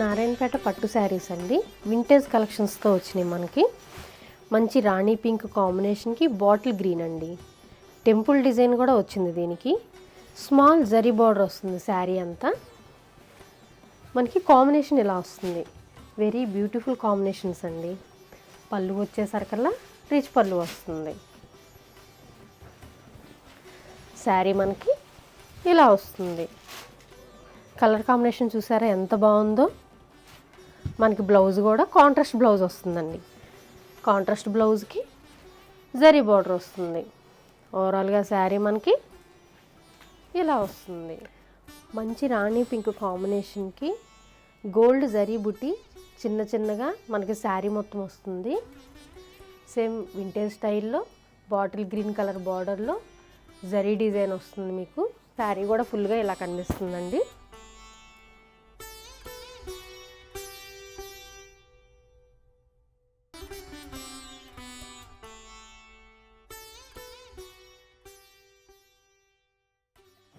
నారాయణపేట పట్టు శారీస్ అండి. వింటేజ్ కలెక్షన్స్తో వచ్చినాయి మనకి. మంచి రాణి పింక్ కాంబినేషన్కి బాటిల్ గ్రీన్ అండి. టెంపుల్ డిజైన్ కూడా వచ్చింది దీనికి. స్మాల్ జరీ బార్డర్ వస్తుంది శారీ అంతా. మనకి కాంబినేషన్ ఇలా వస్తుంది. వెరీ బ్యూటిఫుల్ కాంబినేషన్స్ అండి. పళ్ళు వచ్చేసరికల్లా రిచ్ పళ్ళు వస్తుంది. శారీ మనకి ఇలా వస్తుంది. కలర్ కాంబినేషన్ చూసారా ఎంత బాగుందో. మనకి బ్లౌజ్ కూడా కాంట్రాస్ట్ బ్లౌజ్ వస్తుందండి. కాంట్రాస్ట్ బ్లౌజ్కి జరీ బార్డర్ వస్తుంది. ఓవరాల్గా శారీ మనకి ఇలా వస్తుంది. మంచి రాణి పింక్ కాంబినేషన్కి గోల్డ్ జరీ బుట్టి చిన్న చిన్నగా మనకి శారీ మొత్తం వస్తుంది. సేమ్ వింటేజ్ స్టైల్లో బాటిల్ గ్రీన్ కలర్ బార్డర్లో జరీ డిజైన్ వస్తుంది. మీకు శారీ కూడా ఫుల్గా ఇలా కనిపిస్తుందండి.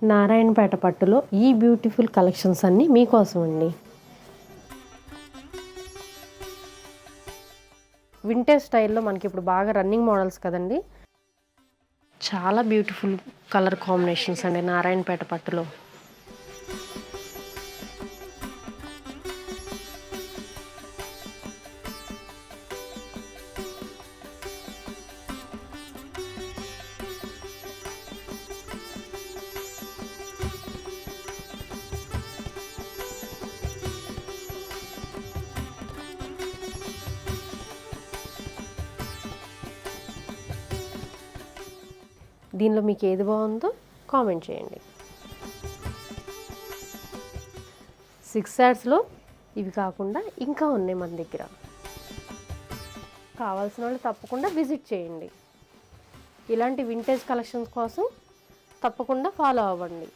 నారాయణపేట పట్టులో ఈ బ్యూటిఫుల్ కలెక్షన్స్ అన్నీ మీకోసం అండి. వింటేజ్ స్టైల్లో మనకి ఇప్పుడు బాగా రన్నింగ్ మోడల్స్ కదండి. చాలా బ్యూటిఫుల్ కలర్ కాంబినేషన్స్ అండి నారాయణపేట పట్టులో. దీనిలో మీకు ఏది బాగుందో కామెంట్ చేయండి. 6 యాడ్స్లో ఇవి కాకుండా ఇంకా ఉన్నాయి మన దగ్గర. కావాల్సిన వాళ్ళు తప్పకుండా విజిట్ చేయండి. ఇలాంటి వింటేజ్ కలెక్షన్స్ కోసం తప్పకుండా ఫాలో అవ్వండి.